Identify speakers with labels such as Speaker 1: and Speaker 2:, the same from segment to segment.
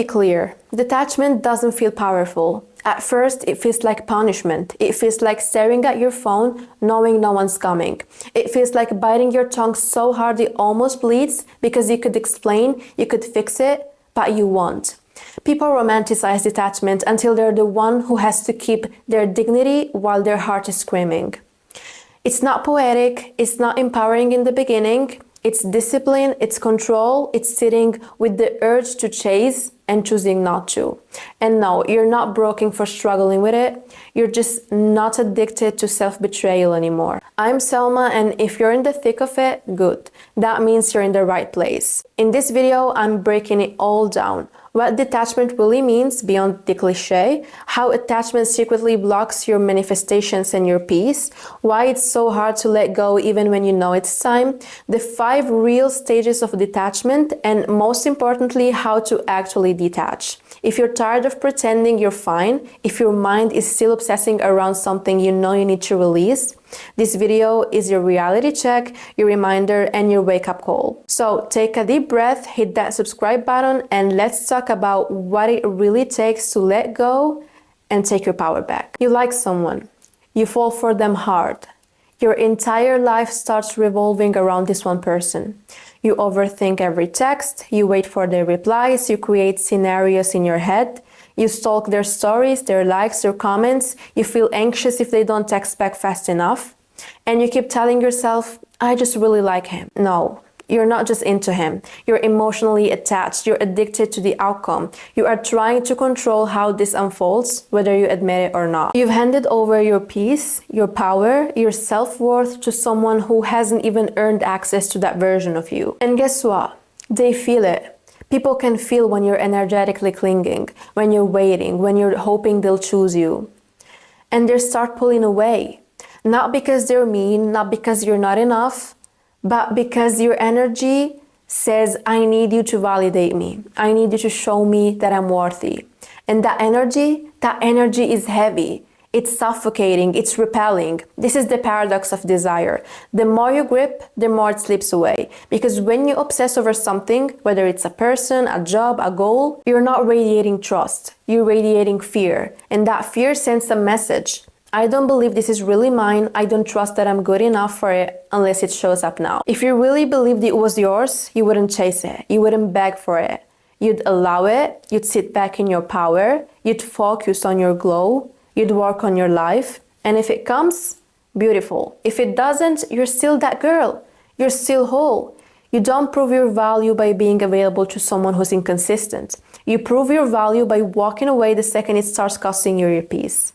Speaker 1: Be clear, detachment doesn't feel powerful. At first, it feels like punishment. It feels like staring at your phone, knowing no one's coming. It feels like biting your tongue so hard it almost bleeds because you could explain, you could fix it, but you won't. People romanticize detachment until they're the one who has to keep their dignity while their heart is screaming. It's not poetic, it's not empowering in the beginning. It's discipline, it's control, it's sitting with the urge to chase and choosing not to. And no, you're not broken for struggling with it. You're just not addicted to self-betrayal anymore. I'm Selma, and if you're in the thick of it, good. That means you're in the right place. In this video, I'm breaking it all down. What detachment really means beyond the cliche, how attachment secretly blocks your manifestations and your peace, why it's so hard to let go even when you know it's time, the 5 real stages of detachment, and most importantly, how to actually detach. If you're tired of pretending you're fine, if your mind is still obsessing around something you know you need to release, this video is your reality check, your reminder, and your wake-up call. So take a deep breath, hit that subscribe button, and let's talk about what it really takes to let go and take your power back. You like someone, you fall for them hard. Your entire life starts revolving around this one person. You overthink every text, you wait for their replies, you create scenarios in your head, you stalk their stories, their likes, their comments, you feel anxious if they don't text back fast enough, and you keep telling yourself, I just really like him. No, you're not just into him. You're emotionally attached. You're addicted to the outcome. You are trying to control how this unfolds, whether you admit it or not. You've handed over your peace, your power, your self-worth to someone who hasn't even earned access to that version of you. And guess what? They feel it. People can feel when you're energetically clinging, when you're waiting, when you're hoping they'll choose you. And they start pulling away. Not because they're mean, not because you're not enough, but because your energy says, I need you to validate me. I need you to show me that I'm worthy. And that energy is heavy. It's suffocating, it's repelling. This is the paradox of desire. The more you grip, the more it slips away. Because when you obsess over something, whether it's a person, a job, a goal, you're not radiating trust. You're radiating fear. And that fear sends a message. I don't believe this is really mine. I don't trust that I'm good enough for it unless it shows up now. If you really believed it was yours, you wouldn't chase it. You wouldn't beg for it. You'd allow it. You'd sit back in your power. You'd focus on your glow. You'd work on your life. And if it comes, beautiful. If it doesn't, you're still that girl. You're still whole. You don't prove your value by being available to someone who's inconsistent. You prove your value by walking away the second it starts costing you your peace.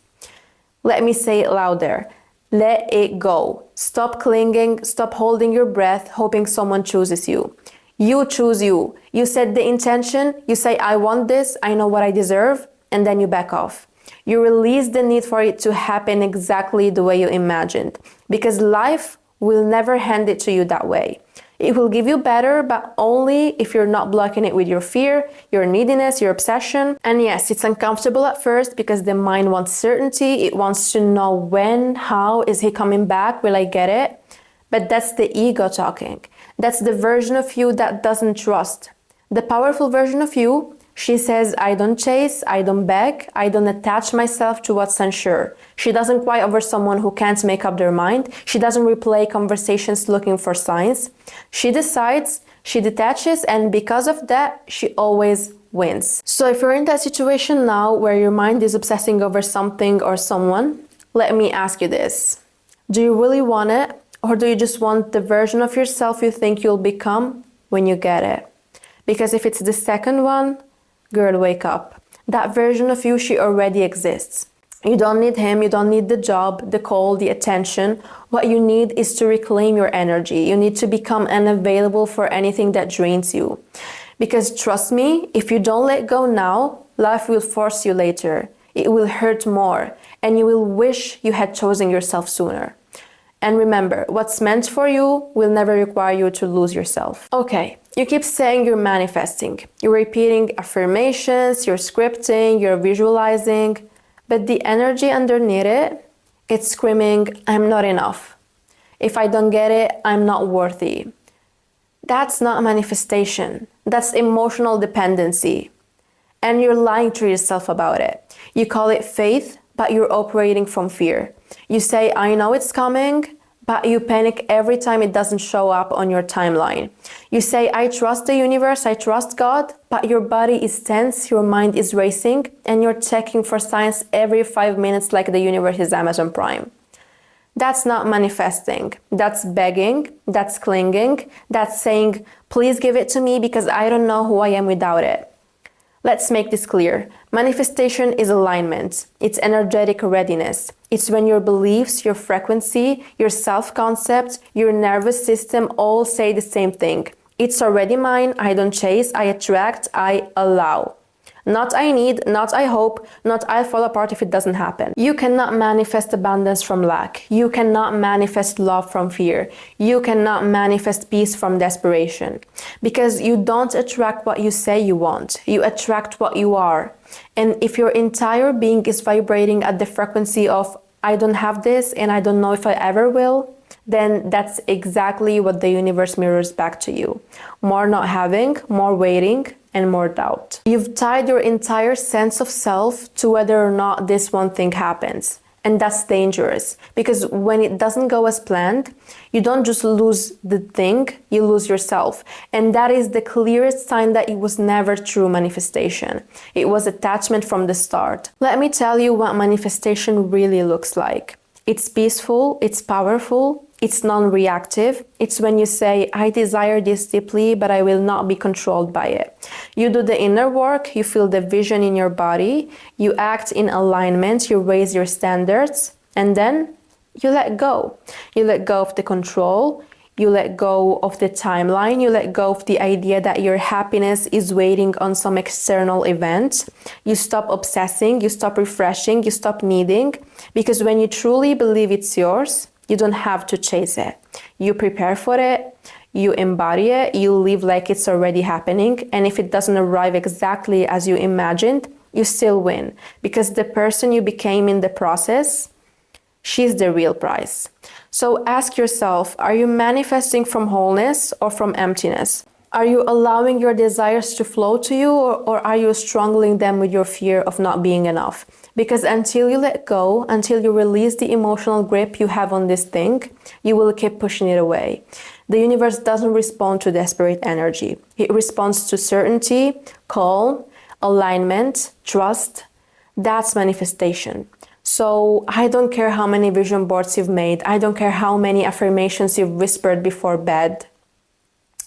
Speaker 1: Let me say it louder. Let it go. Stop clinging, stop holding your breath, hoping someone chooses you. You choose you. You set the intention, you say, I want this, I know what I deserve, and then you back off. You release the need for it to happen exactly the way you imagined, because life will never hand it to you that way. It will give you better, but only if you're not blocking it with your fear, your neediness, your obsession. And yes, it's uncomfortable at first because the mind wants certainty. It wants to know when, how, is he coming back? Will I get it? But that's the ego talking. That's the version of you that doesn't trust. The powerful version of you, she says, I don't chase, I don't beg, I don't attach myself to what's unsure. She doesn't cry over someone who can't make up their mind. She doesn't replay conversations looking for signs. She decides, she detaches, and because of that, she always wins. So if you're in that situation now where your mind is obsessing over something or someone, let me ask you this. Do you really want it? Or do you just want the version of yourself you think you'll become when you get it? Because if it's the second one, girl, wake up. That version of you, she already exists. You don't need him, you don't need the job, the call, the attention. What you need is to reclaim your energy. You need to become unavailable for anything that drains you. Because trust me, if you don't let go now, life will force you later. It will hurt more, and you will wish you had chosen yourself sooner. And remember, what's meant for you will never require you to lose yourself. Okay, you keep saying you're manifesting. You're repeating affirmations, you're scripting, you're visualizing, but the energy underneath it, it's screaming, I'm not enough. If I don't get it, I'm not worthy. That's not manifestation. That's emotional dependency. and you're lying to yourself about it. You call it faith, but you're operating from fear. You say, I know it's coming, but you panic every time it doesn't show up on your timeline. You say, I trust the universe, I trust God, but your body is tense, your mind is racing, and you're checking for signs every 5 minutes like the universe is Amazon Prime. That's not manifesting. That's begging, that's clinging, that's saying, please give it to me because I don't know who I am without it. Let's make this clear. Manifestation is alignment. It's energetic readiness. It's when your beliefs, your frequency, your self-concept, your nervous system all say the same thing. It's already mine, I don't chase, I attract, I allow. Not I need, not I hope, not I'll fall apart if it doesn't happen. You cannot manifest abundance from lack. You cannot manifest love from fear. You cannot manifest peace from desperation. Because you don't attract what you say you want. You attract what you are. And if your entire being is vibrating at the frequency of I don't have this and I don't know if I ever will, then that's exactly what the universe mirrors back to you. More not having, more waiting, and more doubt. You've tied your entire sense of self to whether or not this one thing happens. And that's dangerous, because when it doesn't go as planned, you don't just lose the thing, you lose yourself. And that is the clearest sign that it was never true manifestation. It was attachment from the start. Let me tell you what manifestation really looks like. It's peaceful, it's powerful, it's non-reactive. It's when you say, I desire this deeply, but I will not be controlled by it. You do the inner work, you feel the vision in your body, you act in alignment, you raise your standards, and then you let go. You let go of the control, you let go of the timeline, you let go of the idea that your happiness is waiting on some external event. You stop obsessing, you stop refreshing, you stop needing, because when you truly believe it's yours, you don't have to chase it. You prepare for it, you embody it, you live like it's already happening, and if it doesn't arrive exactly as you imagined, you still win, because the person you became in the process, she's the real prize. So ask yourself, are you manifesting from wholeness or from emptiness? Are you allowing your desires to flow to you, or are you strangling them with your fear of not being enough? Because until you let go, until you release the emotional grip you have on this thing, you will keep pushing it away. The universe doesn't respond to desperate energy. It responds to certainty, calm, alignment, trust. That's manifestation. So I don't care how many vision boards you've made. I don't care how many affirmations you've whispered before bed.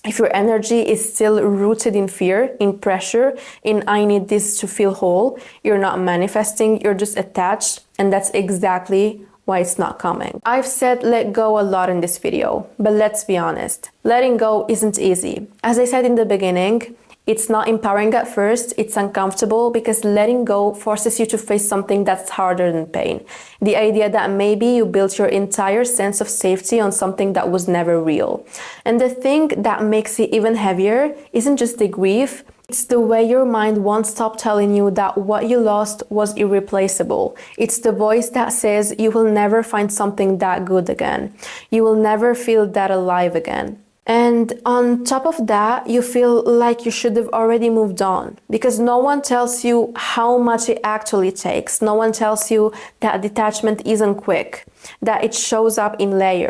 Speaker 1: If your energy is still rooted in fear, in pressure, in I need this to feel whole, you're not manifesting, you're just attached, and that's exactly why it's not coming. I've said let go a lot in this video, but let's be honest, letting go isn't easy. As I said in the beginning, it's not empowering at first, it's uncomfortable because letting go forces you to face something that's harder than pain. The idea that maybe you built your entire sense of safety on something that was never real. And the thing that makes it even heavier isn't just the grief, it's the way your mind won't stop telling you that what you lost was irreplaceable. It's the voice that says you will never find something that good again. You will never feel that alive again. And on top of that, you feel like you should have already moved on, because no one tells you how much it actually takes. No one tells you that detachment isn't quick, that it shows up in layers.